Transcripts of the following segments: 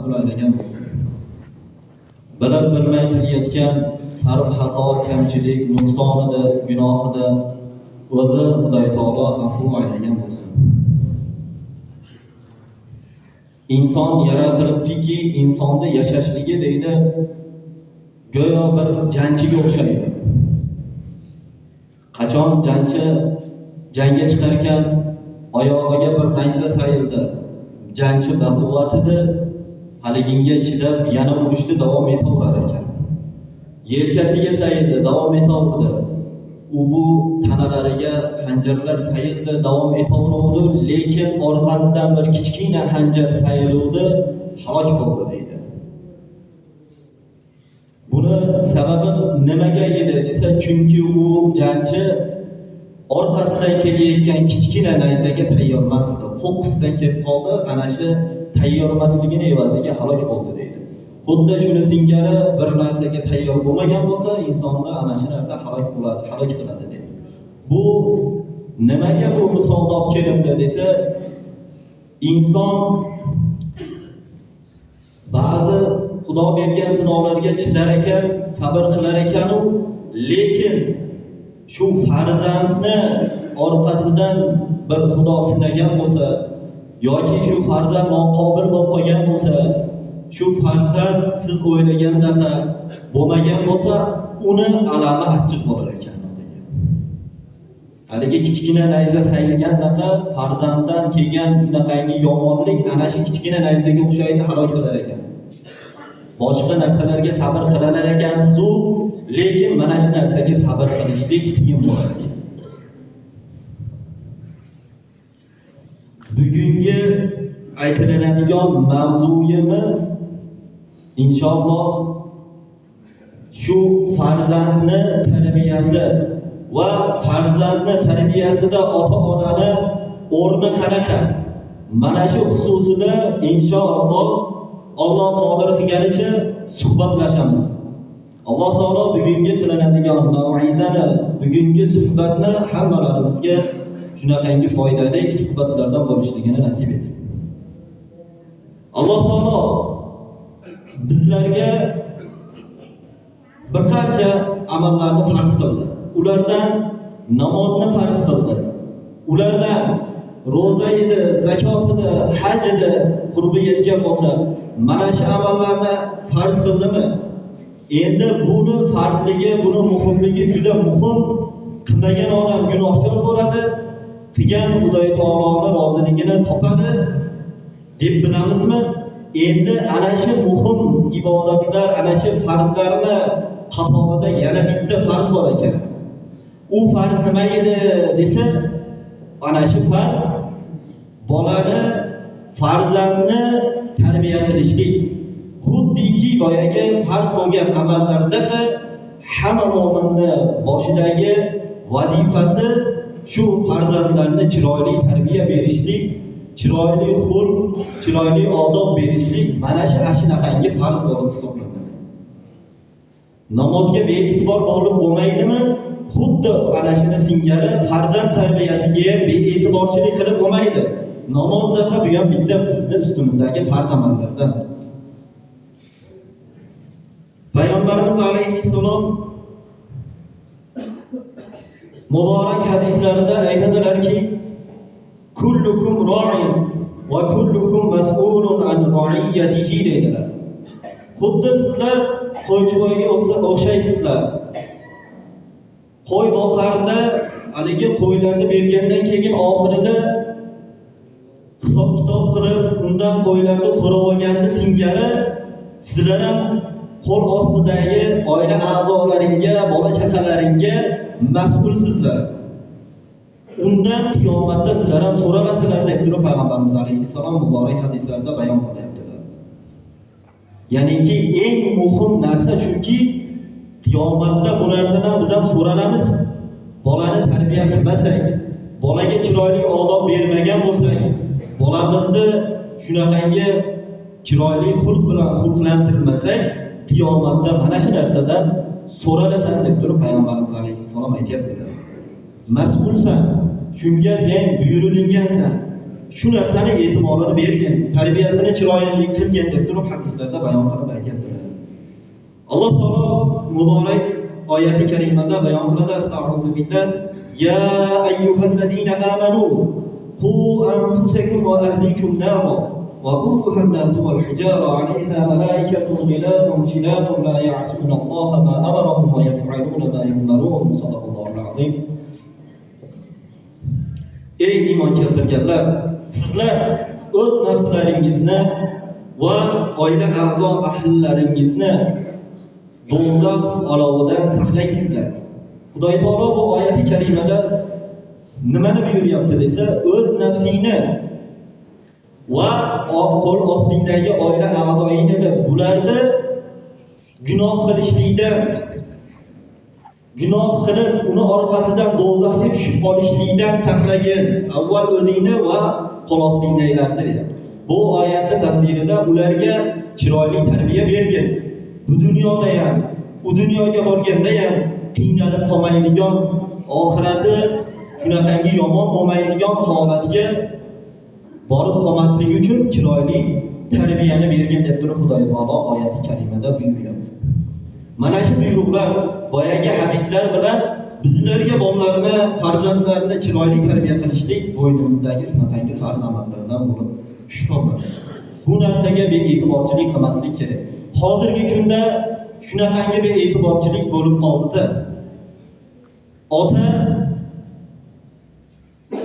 qabul aylagan bo'lsin. Bilib bilmay qilayotgan sarf xato, kamchilik, nuqsonida, gunohida o'zi Xudoy taolo afv aylagan bo'lsin. İnson yaratilibdiki, insonni yashashligi deydi, go'yo bir jangchiga o'xshaydi. Qachon jangga chiqar ekan, oyog'iga bir nayza sayildi. Jangchi baquvvat edi, haliginga chidab yana urishni davom etaverar ekan. Yelkasiga sayildi, davom etaverdi. Bu tanalariga hanjarlar sayildi, davom etaverdi, lekin orqasidan bir kichkina hanjar sayildi, halok bo'ldi deydi. Buni sababi nimaga edi desa, chunki u jangchi orqasidan kelayotgan kichkina nayzaga tayyor emas edi. Qo'qqisdan kelib qoldi, ana shu tayyor emasligini evaziga halok bo'ldi deydi. Xuddi shuni singari bir narsaga tayyor bo'lmagan bo'lsa, insonni ana shu narsa halok bo'ladi, halok qiladi deydi. Bu nimaga bu misolni olib kelindi desa, inson ba'zi Xudo bergan sinovlarga chidar ekan, sabr qilar ekan, lekin shu farzandni orqasidan bir Xudo sinagan bo'lsa, yoki shu farzand noqobil bo'lib qolgan bo'lsa, shu farzand siz o'ylagandaqa bo'lmagan bo'lsa, uni alami achchiq bo'lar ekan. Haligi kichkina nayza sayilgandaqa farzanddan kelgan shunaqangi yomonlik ana shu kichkina nayzaga o'xshaydi, halok qilar ekan. Boshqa narsalarga sabr qilar ekansiz, lekin mana shu narsaga sabr qilishlik qiyin bo'lar ekan. Bugungi aytiladigan mavzuyimiz inshaalloh shu farzandni tarbiyasi va farzandni tarbiyasida ota-onani o'rni qanaqa. Mana shu xususida inshaalloh Alloh qodir qilganicha suhbatlashamiz. Alloh taolo bugungi qilinadigan mav'izani, bugungi suhbatni hammalarimizga shunaqangi foydali suhbatlardan bo'lishligini nasib etsin. Alloh taolo bizlarga bir qancha amallarni farz qildi. Ulardan namozni farz qildi. Ulardan ro'za edi, zakot edi, haj edi, qurbi yetgan bo'lsa, mana shu amallarni farz qildimi? Endi buni farzligi, buni muhimligi juda muhim. Qilmagan odam gunohkor bo'ladi, qilgan Xudoy taoloning roziligini topadi deb bilamizmi? Endi ana shu muhim ibodatlar, ana shu farzlarni qatorida yana bitta farz bor ekan. U farz nima edi desa, ana shu farz bolani, farzandni tarbiya qilishlik. Xuddiki boyagi farz bo'lgan amallarda hamma mo'minni boshidagi vazifasi shu farzandlarni chiroyli tarbiya berishlik, chiroyli xulq, chiroyli odob berishlik, mana shu ashnaqangi farz bo'lib hisoblanadi. Namozga bee'tibor bo'lib bo'lmaydimi? Xuddi ana shuni singari farzand tarbiyasiga ham bee'tiborchilik qilib bo'lmaydi. Namozdaqa bu ham bitta bizning ustimizdagi farz amallardan. Payg'ambarimiz alayhissalom muborak hadislarida aytadilarki, kullukum ra'in va kullukum mas'ulun an ra'iyatihi dedilar. Xuddi sizlar qo'ychiboyga o'xshaysizlar. Qo'y boqarda haligi qo'ylarni bergandan keyin oxirida hisob-kitob qilib, undan qo'ylarni so'rab olganda singari sizlar ham qo'l ostidagi oila a'zolaringga, bola chaqalaringga mas'ulsizlar. Undan qiyomatda sizlar ham so'ralasizlar deb turib Payg'ambarimiz alayhissalom muborak hadislarda bayon qilyaptilar. Ya'niki eng muhim narsa shuki, qiyomatda bu narsadan biz ham so'ralamiz. Bolani tarbiya qilmasak, bolaga chiroyli odob bermagan bo'lsak, bolamizni shunaqangi chiroyli xulq bilan xulqlantirmasak, qiyomatda mana shu narsadan so'ralasan deb turib Payg'ambarimiz alayhissalom aytayaptilar. Mas'ulsan, shunga sen buyurilgansan. shu narsani e'tiborini bergin, tarbiyasini chiroyli qilgin deb turib hadislarda bayon qilib aytibdilar. Alloh taolo muborak oyati karimada bayon qiladi: Astag'firu billah, ya ayyuhallazina amanu qu anfusakum va ahlikum nara wa quduha an-nas wal hijara 'alayha malaikatun ghiladun shidadun la ya'suna Allaha ma amarahum wa yaf'aluna ma yu'marun. Sadaqallohul azim. Ey iymon keltirganlar, sizlar o'z nafslaringizni va oila a'zo ahllaringizni do'zax olovidan saqlangizlar. Xudo taolo bu oyati karimada nimani buyuryapti desa, o'z nafsingni va qo'l ostingdagi oila a'zoingni bularni gunoh qilishlikdan, gunoh qilib uni orqasidan do'zaxga tushib qolishlikdan saqlagin. Avval o'zingni va qo'l ostingdagilarni deyapti. Bu oyatning tafsirida ularga chiroyli tarbiya bergin. Bu dunyoda ham, u dunyoga borganda ham qiynalib qolmaydigan, oxirati shunaqangi yomon bo'lmaydigan holatga borib qolmasligi uchun chiroyli tarbiyani bergin deb turib Xudo taolo oyati karimada buyuryapti. Mana shu buyruqlar boyagi hadislar bilan bizlarga bolalarni, farzandlarni chiroyli tarbiya qilishlik bo'ynimizdagi shunaqangi farz amallardan bo'lib hisoblanadi. Bu narsaga bee'tiborchilik qilmaslik kerak. Hozirgi kunda shunaqangi bee'tiborchilik bo'lib qoldi-da. Ota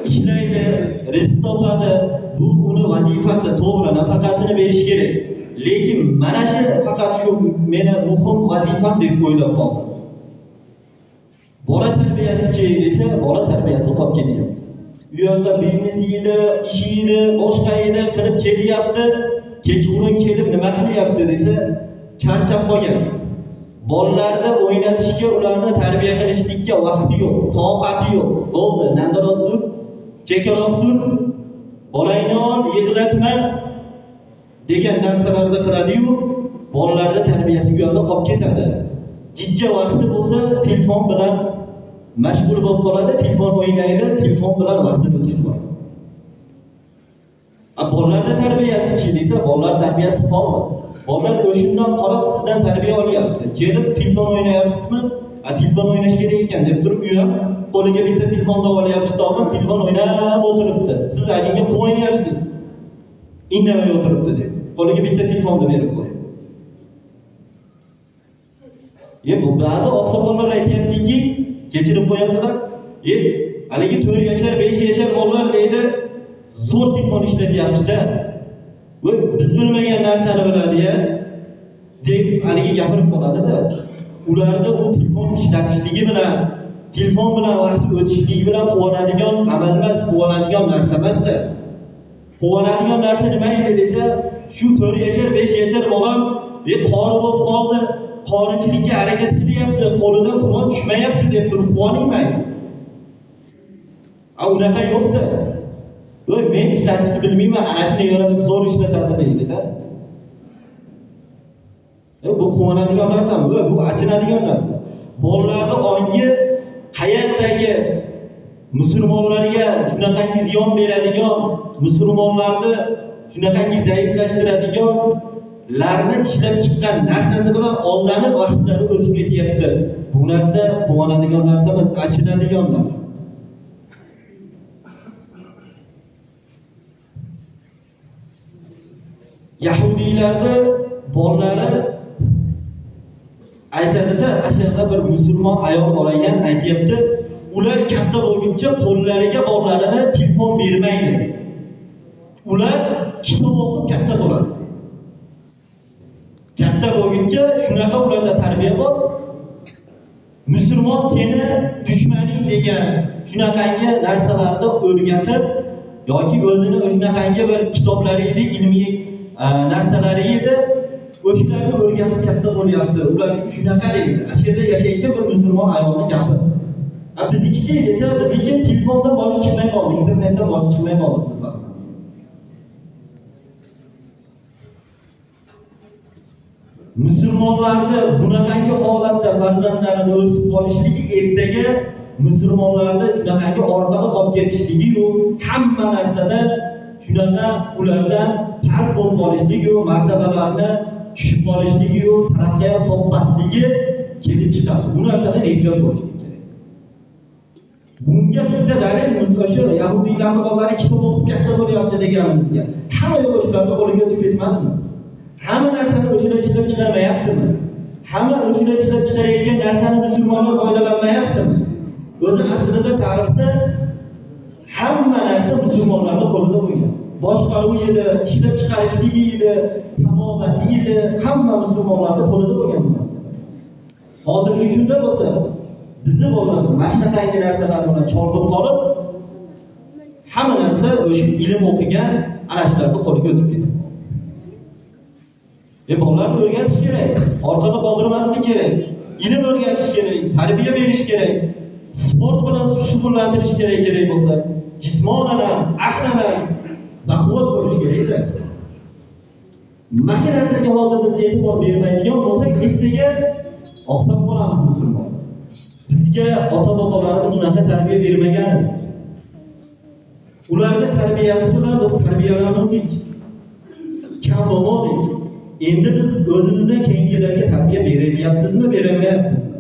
ishlaydi, rizq topadi, bu uni vazifasi, to'g'ri, nafaqasini berish kerak. Lekin mana shu faqat shu meni muhim vazifam deb o'ylab qoldi. Bola tarbiyasichi desa, bola tarbiyasi qolib ketyapti. U yerda biznes edi, ish edi, boshqa edi, qilib kelyapti. Kechqurun kelib nima qilyapti desa, charchab qolgan. Bolalarni o'ynatishga, ularni tarbiya qilishlikka vaqti yo'q, toqati yo'q. Bo'ldi, nandaroq tur, chekaroq tur, bolangni ol, yig'latma degan narsalarni qiladi-yu, bolalarning tarbiyasi bu yerda qolib ketadi. Jiddiy vaqti bo'lsa, telefon bilan mashg'ul bo'lib qoladi, telefon o'ynaydi, telefon bilan vaqtini o'tkazib qo'yadi. Bolalarning tarbiyasi-chi desa, bolalar tarbiyasi qolmadi. Bolalar o'shandan qolib sizdan tarbiya olyapti. Kelib telefon o'ynayapsizmi? Telefon o'ynash kerak ekan deb turib, u ham qo'liga bitta telefonni olyapti, topib telefon o'ynab o'tiribdi. Siz ajinga qo'yyapsiz. Indamay o'tiribdi deb. Qo'liga bitta telefonni berib qo'ying. Bu ba'zi oqsoqollar aytayaptiki, kechirib qo'yasizlar. Haligi 4 yashar, 5 yashar bolalar deydi, zo'r telefon ishlatyapti-da. Biz bilmagan narsani biladi-ya deb haligi gapirib qoladi-da. Ularda u telefon ishlatishligi bilan, telefon bilan vaqt o'tishligi bilan quvonadigan amal emas, quvonadigan narsa emas-da. Quvonadigan narsa nima edi desa, shu 4 yashar, 5 yashar bolam qori bo'lib qoldi, qorichilikka harakat qilyapti, qo'lidan Qur'on tushmayapti deb turib quvonmaydi. Unaqa yo'q-da. Men ishlatishni bilmayman, ana shuni yo'lab zo'r ishlatadi deydi-da. Bu quvonadigan narsami? Bu achinadigan narsa. Bolalarning ongi hayotdagi musulmonlarga shunaqangi ziyon beradigan, musulmonlarni shunaqangi zaiflashtiradigan larni ishlab chiqqan narsasi bilan oldanib vaqtlari o'tib ketyapti. Bu narsa quvonadigan narsa emas, achinadigan narsa. Yahudiylarni bolalari aytadi-da, ashyoqda bir musulmon ayol bor ekan, aytayapti, ular katta bo'lguncha qo'llariga bolalarini telefon bermaydi. Ular kitob o'qib katta bo'ladi. Katta bo'lguncha shunaqa ularda tarbiya bor. Musulmon seni dushmaning degan shunaqangi narsalarni o'rgatib yoki o'zini shunaqangi bir kitoblari edi, ilmiy narsalari edi, o'shalarni o'rgatib katta bo'lyapti. Ularga shunaqa deydi. Ashyoqda yashayotgan bir musulmon ayolning gapi. Biznikichi desa, bizniki telefondan boshi chiqmay qoldi, internetdan boshi chiqmay qoldi sizlar. Musulmonlarni bunaqangi holatda farzandlarini o'sib qolishligi ertaga musulmonlarni shunaqangi orqada qolib ketishligi-yu, hamma narsada shunaqa ulardan past bo'lib qolishlik-yu, martabalarni tushib qolishlik-yu, taraqqiyot topmasligi kelib chiqadi. Bu narsadan ehtiyot bo'lishlik kerak. Bunga bitta dalil o'sha yahudiylarni bolalari kitob o'qib katta bo'lyapti deganimizga. Hamma yo'qlarni qo'liga o'tib ketmadimi? Hamma narsani o'shalar ishlab chiqarmayaptimi? Hamma o'shalar ishlab chiqarayotgan narsani musulmonlar foydalanmayaptimi? O'zi aslida tarixda hamma narsa musulmonlarning qo'lida bo'lgan. Boshqaruvi edi, ishlab chiqarishligi edi, tamomati edi, hamma musulmonlarning qo'lida bo'lgan bu narsa. Hozirgi kunda bo'lsa, bizni bolalar mana shunaqangi narsalar bilan chorlab qolib, hamma narsa o'sha ilm o'qigan arashlarning qo'liga o'tib ketdi. Bolalarni o'rgatish kerak, orqada qoldirmaslik kerak, ilm o'rgatish kerak, tarbiya berish kerak, sport bilan shug'ullantirish kerak bo'lsa, jismonan, aqlan baquvvat bo'lish kerak. Mana shu narsaga hozir biz e'tibor bermaydigan bo'lsak, ertaga oqsab qolamiz musulmon. Bizga ota-bobolarimiz unaqa tarbiya bermagan. Ularning tarbiyasi bilan biz tarbiyalandik. Kam bo'ldik. Endi biz o'zimizdan keyingilarga tarbiya beryapmizmi, bermayapmizmi?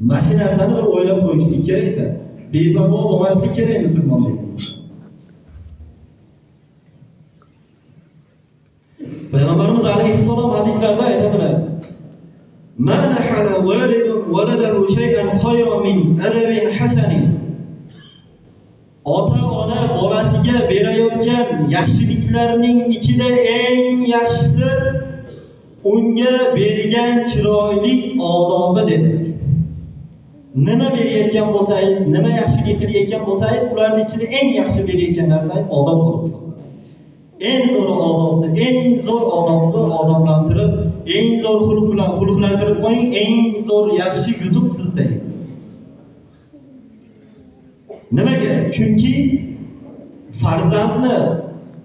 Mana shu narsani bir o'ylab qo'yishlik kerak-da. Beparvo bo'lmaslik kerak musulmonlar. Payg'ambarimiz alayhissalom hadislarda aytadilar: "Man nahala walidun waladahu shay'an khayran min adabin hasanin." Ota-ona bolasiga berayotgan yaxshiliklarning ichida eng yaxshisi unga bergan chiroyli odobi dedi. Nima berayotgan bo'lsangiz, nima yaxshilik qilayotgan bo'lsangiz, ularning ichida eng yaxshi berayotgan narsangiz odob bo'ladi. Eng zo'r odobni, eng zo'r odobni odoblantirib, eng zo'r xulq bilan xulqlantirib qo'ying, eng zo'r yaxshi yutuq sizda. Nimaga? Chunki farzandni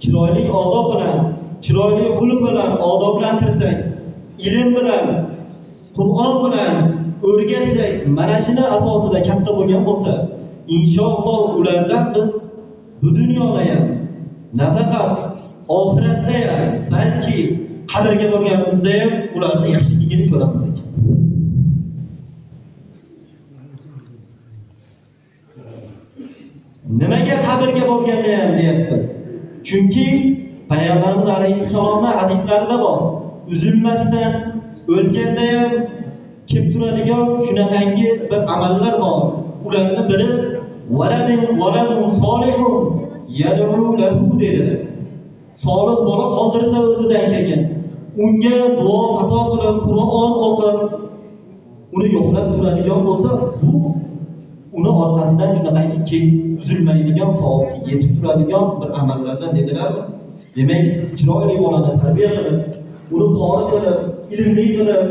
chiroyli odob bilan, chiroyli xulq bilan odoblantirsak, ilm bilan, Qur'on bilan o'rgatsak, mana shuni asosida katta bo'lgan bo'lsa, inshaalloh ulardan biz bu dunyoda ham, nafaqat oxiratda ham, balki qabrga borganimizda ham ularning yaxshiligini ko'ramiz ekan. Nimaga qabrga borganda ham deyapmiz? Chunki Payg'ambarimiz alayhissalomning hadislarida bor. Uzilmasdan o'lganda ham kelib turadigan shunaqangi bir amallar bor. Ularning biri valadun solihun yad'u lahu dedilar. Solih bola qoldirsa o'zidan kelgan, unga duo ato qilib, Qur'on o'qib, uni yo'qlab turadigan bo'lsa, bu uni orqasidan shunaqangi uzilmaydigan savobga yetib turadigan bir amallardan dedilarmi? Demak, siz chiroyli bolani tarbiya qilib, uni qori qilib, ilmli qilib,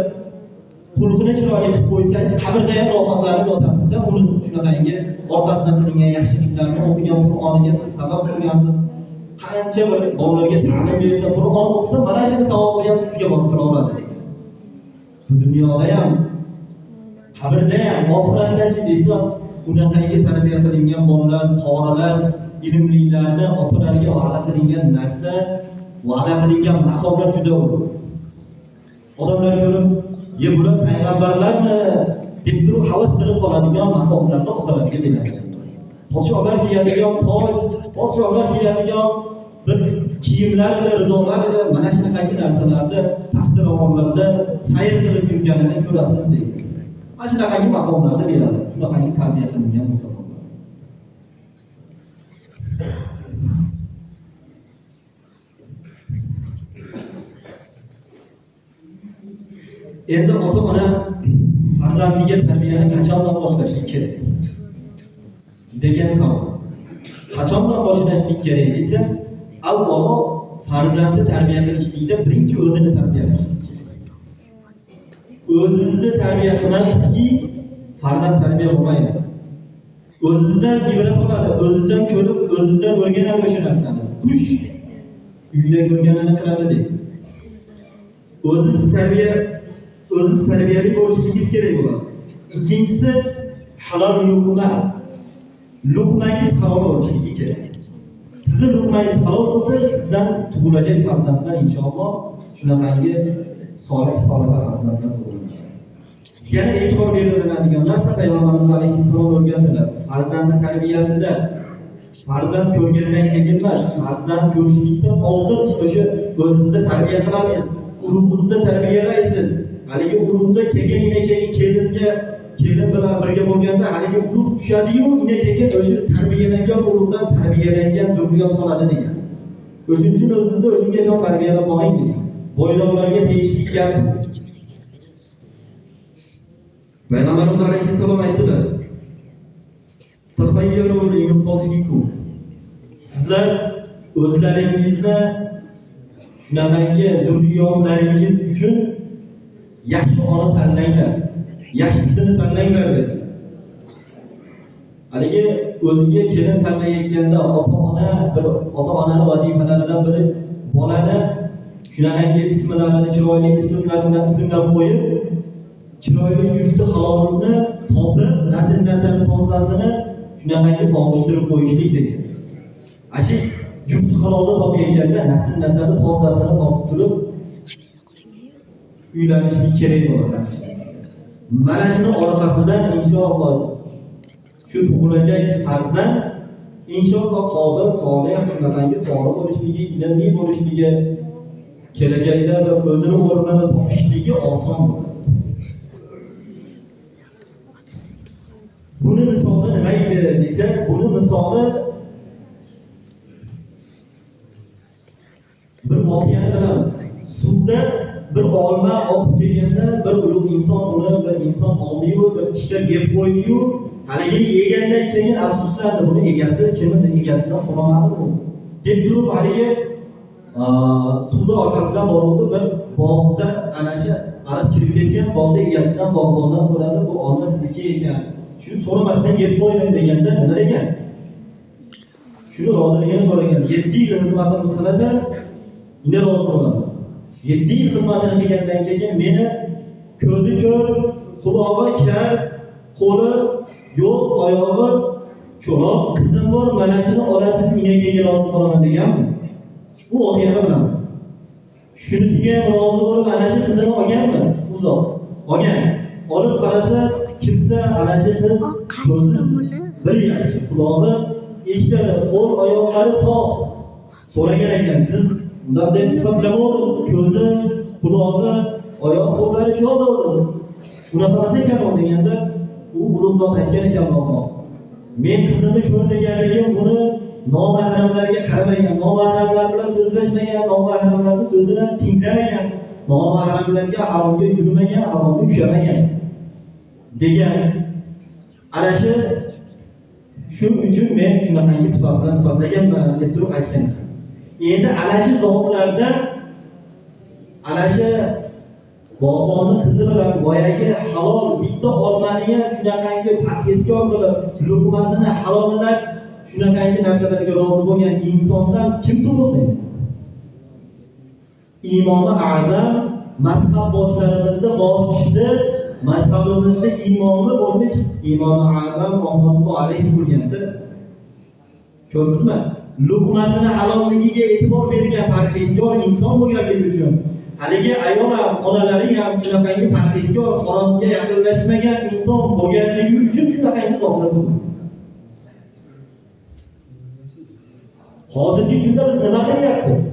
xulqini chiroyli qilib qo'ysangiz, qabrda ham rohatlanib yotasiz-da. Uni shunaqangi orqasidan qilingan yaxshiliklarni o'qigan, Qur'oniga siz sabab bo'lgansiz. Qancha bir bolalarga ta'lim bersa, Qur'on o'qisa, mana shu savobi ham sizga borib tura oladi. Bu dunyoda ham, qabrda ham, oxiratda desa, unaqangi tarbiya qilingan bolalar, qorilar, ilmlilarni otalariga va'da qilingan narsa, va'da qilingan maqomlar juda ko'p. Odamlar ko'rib, bular payg'ambarlarmi deb turib havas qilib qoladigan maqomlarni otalariga beradi. Podshohlar kiyadigan toj, podshohlar kiyadigan bir kiyimlar, ridolar, mana shunaqangi narsalarni taxt-ravonlarda sayr qilib yurganini ko'rasiz deydi. Mana shunaqangi maqomlarni beradi. Shunaqangi tarbiya qilingan musulmonlar. Endi ota-ona farzandiga tarbiyani qachondan boshlashlik kerak degan savol. Qachondan boshlashlik kerak desa, avvalo farzandni tarbiya qilishlikda birinchi o'zini tarbiya qilishlik kerak. O'zingizni tarbiya qilmaysizki, farzand tarbiya bo'lmaydi. O'zingizdan ibrat oladi, o'zingizdan ko'rib, o'zingizdan o'rganadi o'sha narsani. Qush uyda ko'rganini qiladi deydi. O'zingiz tarbiyali bo'lishingiz kerak bo'ladi. Ikkinchisi halol luqma. Luqmangiz halol bo'lishligi kerak. Sizni luqmangiz halol bo'lsa, sizdan tug'ilajak farzandlar inshaalloh shunaqangi solih farzandlar tug'iladi. Yana e'tibor beriladigan narsa Payg'ambarimiz alayhissalom o'rgatdilar. Farzand tarbiyasida farzand ko'rgandan keyin emas, farzand ko'rishlikdan oldin o'sha o'zingizda tarbiya qilasiz, urug'ingizda tarbiyalaysiz. Haligi urug'da kelgan kelin bilan birga bo'lganda haligi urug' tushadi-yu, keyin o'sha tarbiyalangan urug'dan tarbiyalangan zurriyot qoladi degan. O'shuning uchun o'zingizda o'shangacha tarbiyalab boring degan. Boylovlarga tegishli gap. Payg'ambarimiz alayhissalom aytdilar: "Taxayyaru liyutafikum." Sizlar o'zlaringizni shunaqangi zurriyotlaringiz uchun yaxshi ona tanlanglar, yaxshisini tanlanglar dedi. Haligi o'ziga kelin tanlayotganda ota-onaning vazifalaridan biri bolani shunaqangi ismlarini chiroyli ismlar bilan ismlab qo'yib, chiroyli jufti halolni topib, nasl-nasabi tozasini shunaqangi tovushtirib qo'yishlik degan. Ashi jufti halolni topayotganda nasl-nasabi tozasini topib turib uylanishlik kerak bo'ladi. Mana shuni orqasidan inshaalloh shu tug'ilajak farzand inshaalloh qobil, solih, shunaqangi to'g'ri bo'lishligi, ilmli bo'lishligi, kelajakda o'zini o'rnini topishligi oson bo'ladi. Buni misoli nima edi desa, buni misoli bir voqeani bilamiz. Suvda bir olma oqib kelganda bir ulug' inson uni bir inson oldi-yu, bir tishlab yeb qo'ydi-yu, haligini yegandan keyin afsuslandi. Buni egasi kimdir, egasidan so'ramadi bu. Deb turib haligi suvda orqasidan boruvdi, bir bog'da ana shu ariq kirib ketgan bog'da egasidan bog'bondan so'radi, bu olma sizniki ekan. Shuni so'ramasdan yeb qo'ydim deganda nima degan? Shuni roziligini so'ragan. 7 yil xizmatini qilasan, unda rozi bo'laman. 7 yil xizmatini qilgandan keyin meni ko'zi ko'r, qulog'i kar, qo'li yo'q, oyog'i cho'loq qizim bor, mana shuni olasiz, menga rozi bo'laman deganmi? Bu voqeani bilamiz. Shunisiga ham rozi bo'lib, ana shu qizini olganmi? Uzoq. Olgan. Olib qarasa, kimsa ana shu qiz ko'zi bir yaxshi, qulog'i eshitadi, qo'l oyoqlari sog'. So'ragan ekan, siz bunday deb sifatlamadingiz, ko'zi, qulog'i, oyoq qo'llari shodsiz. Bunaqasi ekan deganda, u ulug' zot aytgan ekan, men qizimni ko'rganligim buni nomahramlarga qaramagan, nomahramlar bilan so'zlashmagan, nomahramlarning so'zini tinglamagan, nomahramlarga haromga yurmagan, haromga tushamagan degan. Ana shu uchun men shunaqangi sifat bilan sifatlaganman deb turib aytgan. Endi ana shu zotlardan ana shu bog'bonning qizi bilan boyagi halol bitta olmani ham shunaqangi parhezkor qilib, luqmasini halollab shunaqangi narsalarga rozi bo'lgan insondan kim tug'ildi? Imom A'zam mazhab boshlarimizda boshchisi, mazhabimizda imomi bo'lmish Imom A'zam rahmatulloh alayhi bo'lganda. Ko'rdingizmi? Luqmasini halolligiga e'tibor bergan parhezkor inson bo'lganligi uchun haligi ayol ham, onalari ham shunaqangi parhezkor, haromga yaqinlashmagan inson bo'lganligi uchun shunaqangi zotlar tug'ildi. Hozirgi kunda biz nima qilyapmiz?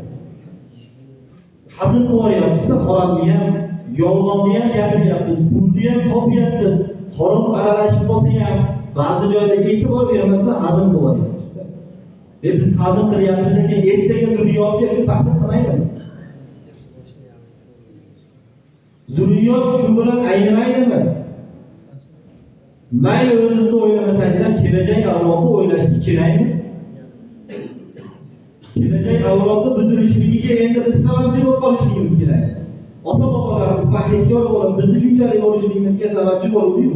Hazil qilyapmiz, haromni ham, yolg'onni ham gapiryapmiz, pulni ham topyapmiz. Harom aralashib bo'lsa ham ba'zi joyda e'tibor bermasdan hazil qilyapmiz. Biz hazil qilyapmiz ekan, ertaga zurriyotga shu ta'sir qilmaydimi? Zurriyot shu bilan aynimaydimi? Mayli o'zingizni o'ylamasangiz ham kelajak avlodni o'ylashni kerakmi? Kelajak avlodni buzilishligiga endi biz sababchi bo'lib qolishligimiz kerak. Ota-bobolarimiz parhezkor bo'lib, bizni shunchalik bo'lishligimizga sababchi bo'ldi-yu.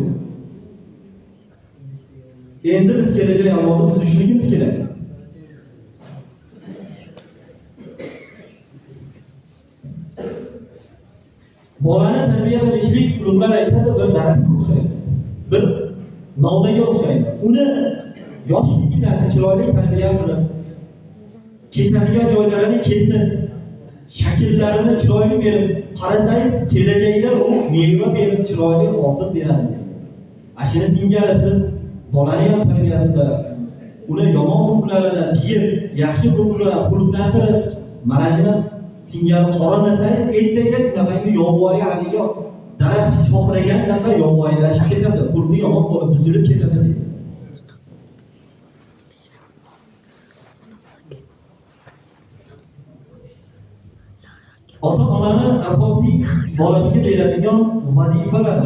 Endi biz kelajak avlodni buzishligimiz kerak. Bolani tarbiya qilishlik ulug'lar aytadi, bir daraxtga o'xshaydi. Bir novdaga o'xshaydi. Uni yoshligidan chiroyli tarbiya qilib, kesadigan joylarini kesib, shakllarini chiroyli berib, qarasangiz kelajakda u meva berib chiroyli hosil beradi. Ashini singari siz bolani ham tarbiyasida uni yomon xulqlarini tiyib, yaxshi xulqlantirib, mana shuni singari qoramasangiz, ertaga shunaqangi yovvoyi haligi daraxt shoxlagandaqa yovvoyilashib ketadi, xulqi yomon bo'lib buzilib ketadi deydi. Ota-onani asosiy bolasiga beradigan vazifalar.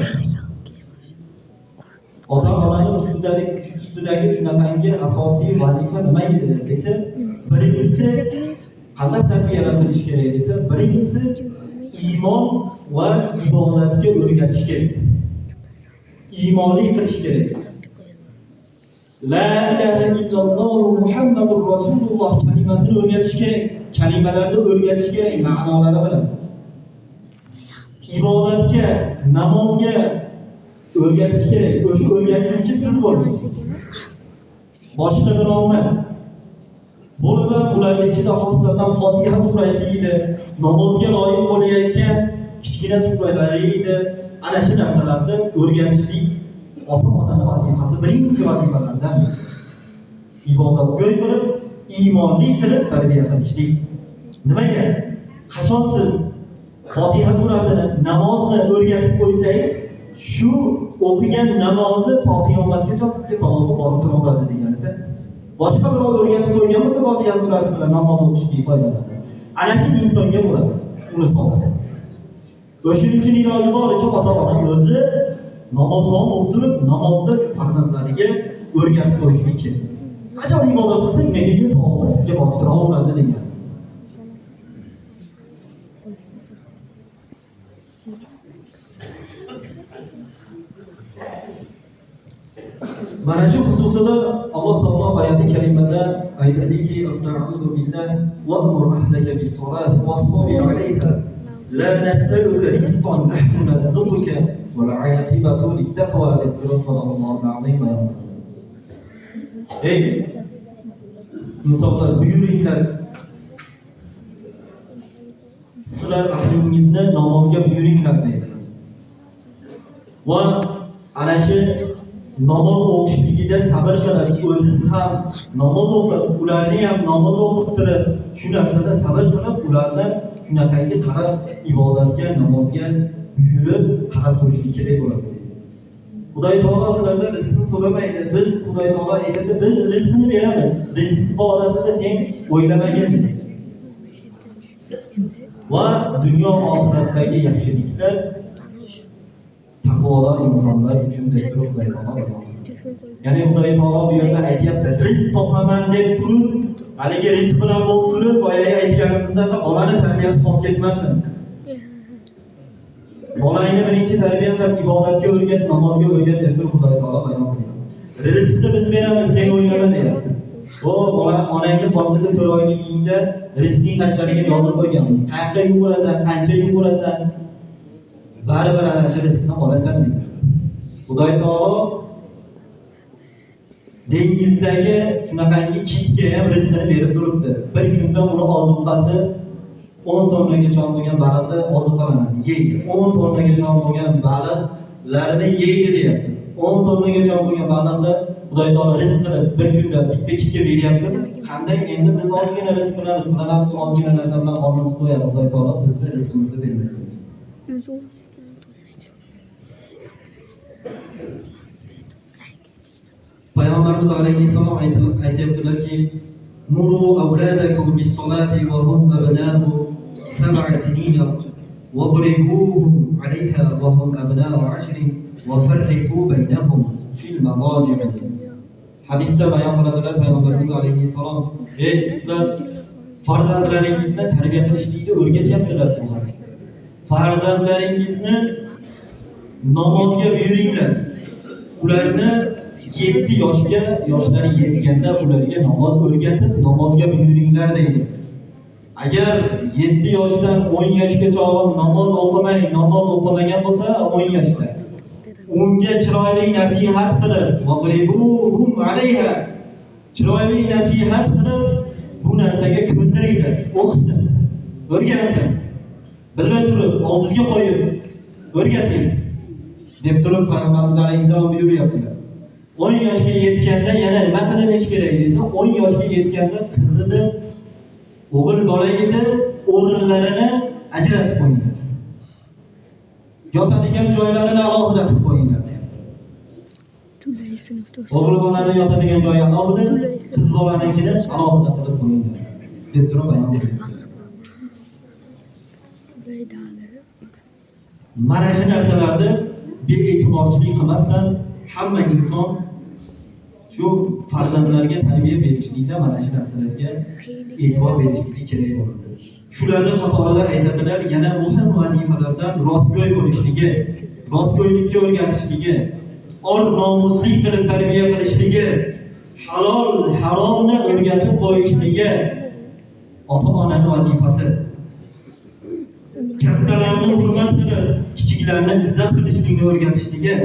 Ota-onani ustidagi shunaqangi asosiy vazifa nima edi desa, birinchisi qanday tarbiyalantirish kerak desa, birinchisi iymon va ibodatga o'rgatish kerak. Iymonli qilish kerak. La ilaha illalloh Muhammadur Rasululloh kalimasini o'rgatish kerak. Kalimalarni o'rgatish kerak ma'nolari bilan. Ibodatga, namozga o'rgatish kerak. O'sha o'rgatuvchi siz bo'lasiz. Boshqa biri emas. Bo'lib ularning ichida xosatan Fotiha surasi edi, namozga loyiq bo'layotgan kichkina suralar edi. Ana shu narsalarni o'rgatishlik ota-onaning vazifasi, birinchi vazifalardan. Ibodatgo'y bo'lib, iymonli qilib tarbiya qilishlik. Nimaga? Qachon siz Fotiha surasini, namozni o'rgatib qo'ysangiz, shu o'qigan namozni to qiyomatgacha sizga savobi borib turaveradi deganida. Boshqa birov o'rgatib qo'ygan bo'lsa, Fotiha surasi bilan namoz o'qishga foydalandi. Ana shu insonga bo'ladi, uni savobi. O'shuning uchun iloji boricha ota-ona o'zi namozxon bo'lib turib, namozda shu farzandlariga o'rgatib qo'yishlik kerak. Qachon ibodat qilsa, unga savobi sizga borib turaveradi degan. Mana shu xususida Alloh taolo oyati karimada aytadiki, astag'firu billahi wa'mur ahlaka bis-solah was-sabir 'alayha la nas'aluka rizqan nahnu narzuquka wal 'aqibatu lit-taqwa deb sallallohu alayhi va sallam. Ey insonlar, buyuringlar, sizlar ahlingizni namozga buyuringlar deydi. Va ana shu namoz o'qishligida sabr qilib, o'zingiz ham namoz o'qib, ularni ham namoz o'qittirib, shu narsada sabr qilib, ulardan shunaqangi qarab ibodatga, namozga buyurib qarab qo'yishlik kerak bo'ladi. Xudoy taolo sizlardan rizqni so'ramaydi. Biz Xudoy taolo aytadi, biz rizqni beramiz. Rizq borasida sen o'ylamagin. Va dunyo oxiratdagi yaxshiliklar taqvodor insonlar uchun deb turib Xudoy taolo. Ya'ni Xudoy taolo bu yerda aytayapti, rizq topaman deb turib, haligi rizq bilan bo'lib turib, boyaga aytganimizda bolani tarbiyasi qolib ketmasin. Bolani birinchi tarbiya qilib, ibodatga o'rgat, namozga o'rgat deb turib Xudoy taolo bayon qilgan. Rizqni biz beramiz, sen o'ylama deyapti. O bola onangni qornida 4 oyligingda rizqing qanchaligini yozib qo'yganmiz. Qayerga yugurasan, qancha yugurasan, baribir ana shu rizqni olasan deydi. Xudoy taolo dengizdagi shunaqangi kitga ham rizqini berib turibdi. Bir kunda uni ozuqasi 10 tonnaga bo'lgan baliqni ozuqalanadi, yeydi. 10 tonnaga bo'lgan baliqlarni yeydi deyapti. 10 tonnaga bo'lgan baliqni Xudoy taolo rizq qilib bir kunda bitta kitga beryapti. Qanday endi biz ozgina rizq bilan rizqlanamiz, ozgina narsa bilan qornimiz to'yadi. Xudoy taolo bizga rizqimizni bermaydi. Payg'ambarimiz alayhissalom aytayaptilarki, muru awladakum bis-solati wa hum abna'u 7 sinin wadribuhum 'alayha wa hum abna'u 10 wa farriqu baynahum fil madaji'. Hadisda bayon qiladilar Payg'ambarimiz alayhissalom, ey sizlar farzandlaringizni tarbiya qilishlikni o'rgatyaptilar bu hadis. Farzandlaringizni namozga buyuringlar. Ularni 7 yoshlari yetganda ularga namoz o'rgatib, namozga buyuringlar deydi. Agar 7 yoshdan 10 yoshgacha namoz o'qimagan bo'lsa, 10 yoshda unga chiroyli nasihat qilib, wadribuhum 'alayha, chiroyli nasihat qilib, bu narsaga ko'ndiringlar, o'qisin, o'rgansin. Birga turib, oldizga qo'yib, o'rgating deb turib Payg'ambarimiz alayhissalom buyuryaptilar. 10 yoshga yetganda yana nima qilish kerak desa, 10 yoshga yetganda qizini, o'g'il bola edi, o'g'illarini ajratib qo'yinglar. Yotadigan joylarini alohida qilib qo'yinglar. O'g'il bolani yotadigan joyi alohida, qiz bolanikini alohida qilib qo'yinglar deb turib bayon qildi. Mana shu narsalarni bee'tiborchilik qilmasdan hamma inson shu farzandlarga tarbiya berishlikda mana shu narsalarga e'tibor berishligi kerak bo'ladi. Shularning qatorida aytadilar, yana muhim vazifalardan rostgo'y bo'lishligi, rostgo'ylikka o'rgatishligi, or nomuslik qilib tarbiya qilishligi, halol haromni o'rgatib qo'yishligi ota-onaning vazifasi. Kattalarni hurmat qilib, kichiklarni izzat qilishlikni o'rgatishligi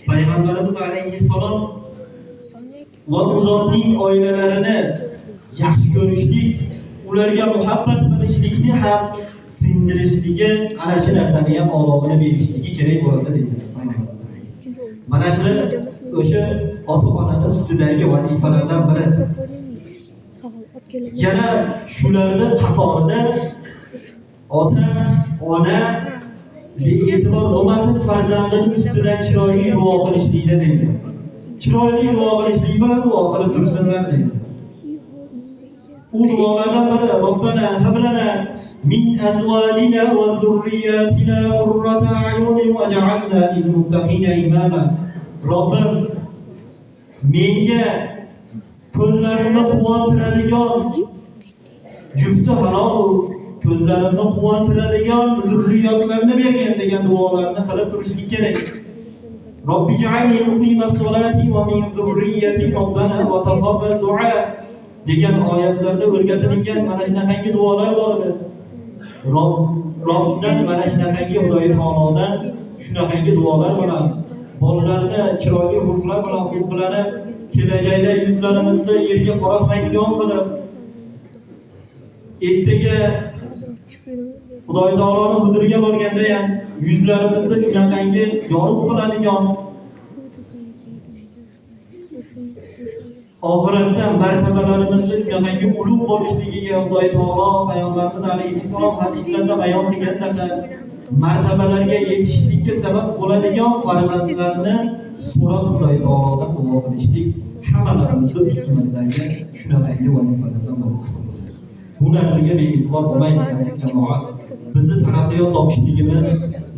Payg'ambarimiz alayhissalom va uzotning oilalarini yaxshi ko'rishlik, ularga muhabbat qilishlikni ham singdirishligi, ana shu narsani ham olobini berishligi kerak bo'ladi dedi Payg'ambarimiz. Mana shu o'sha ota-onaning ustidagi vazifalardan biri. Yana shularning qatorida ota, ona bee'tibor bo'lmasin, farzandining ustidan chiroyli duo qilishlikda deydi. Chiroyli duo qilishlik bilan duo qilib tursinlar deydi. U duolardan biri Robbana hab lana min azwajina va zurriyyatina qurrata a'yunin waj'alna lil muttaqina imama. Robbim menga ko'zlarimni quvontiradigan jufti halol, ko'zlarimni quvontiradigan zurriyotlarni bergan degan duolarni qilib turishlik kerak. Robbi ja'alni muqimas solati va min zurriyyati robbana va taqabbal du'a degan oyatlarda o'rgatilgan mana shunaqangi duolar bor edi. Robbdan mana shunaqangi Xudoy taolodan shunaqangi duolar bo'ladi. Bolalarni chiroyli xulqlar bilan xulqlanib, kelajakda yuzlarimizni yerga qaratmaydigan qilib, ertaga Xudoy taoloning huzuriga borganda ham yuzlarimizda shunaqangi yorug' qiladigan, oxiratda martabalarimizda shunaqangi ulug' bo'lishligiga Xudoy taolo Payg'ambarimiz alayhissalom hadislarda bayon qilganlar, martabalarga yetishlikka sabab bo'ladigan farzandlarni so'rab Xudoy taolodan duo qilishlik hammalarimizni ustimizdagi shunaqangi vazifalardan biri hisoblanadi. Bu narsaga bee'tibor bo'lmaydigan jamoat bizni taraqqiyot topishligimiz,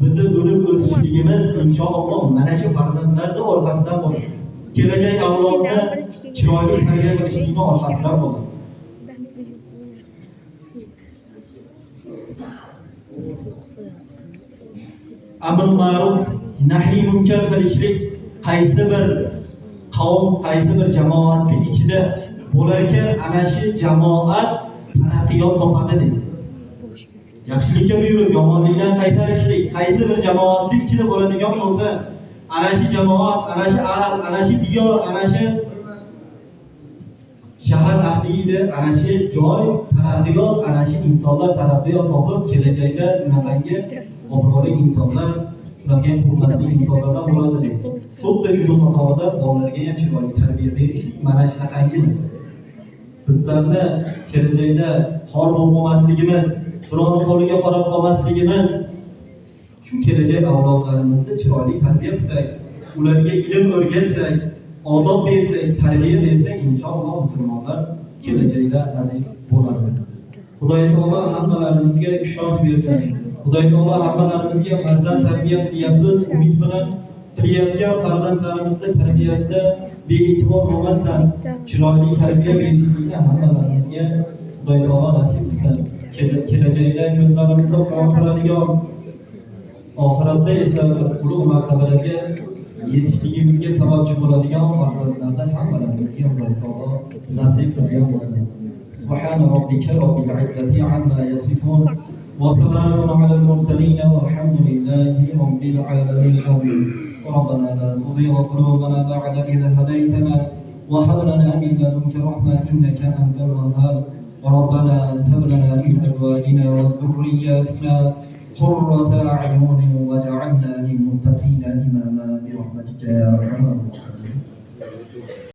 bizni o'lib o'sishligimiz inshaalloh mana shu farzandlarning orqasidan bo'ladi. Kelajak avlodni chiroyli tarbiya qilishlikning orqasidan bo'ladi. Amr ma'ruf, nahiy munkar qilishlik qaysi bir qavm, qaysi bir jamoatning ichida bo'larkan, ana shu jamoat taraqqiyot topadi dedi. Yaxshilikka buyurib, yomonlikdan qaytarishlik qaysi bir jamoatning ichida bo'ladigan bo'lsa, ana shu jamoat, ana shu ahl, ana shu diyor, ana shu shahar ahlida ana shu joy taraqqiyot, ana shu insonlar taraqqiyot topib, kelajakda shunaqangi obro'li insonlar, shunaqangi hurmatli insonlardan bo'ladi. Xuddi shu qatorda bolalarga ham chiroyli tarbiya berishlik mana shunaqangi narsa. Bizlarni kelajakda xor bo'lib qolmasligimiz, biron qo'liga qarab qolmasligimiz, shu kelajak avlodlarimizni chiroyli tarbiya qilsak, ularga ilm o'rgatsak, odob bersak, tarbiya bersak, inshaalloh musulmonlar kelajakda aziz bo'ladi. Xudoy taolo hammalarimizga ishonch bersin. Xudoy taolo hammalarimizga farzand tarbiya qilyapmiz, umid bilan qilayotgan farzandlarimizni tarbiyasida bee'tibor bo'lmasdan chiroyli tarbiya berishlikni hammalarimizga Xudoy taolo nasib qilsin. Kelajakda ko'zlarimizda quvontiradigan, oxiratda esa ulug' martabalarga yetishligimizga sababchi bo'ladigan farzandlardan hammalarimizga Xudoy taolo nasib qilgan bo'lsin. Subhana robbika robbil izzati amma yasifun va salamun alal mursalin walhamdulillahi robbil alamin. ربنا لا تزغ قلوبنا بعد إذ هديتنا وهب لنا من لدنك رحمة إنك أنت الوهاب ربنا هب لنا من أزواجنا وذرياتنا قرة أعين واجعلنا للمتقين إماما برحمتك يا أرحم الراحمين.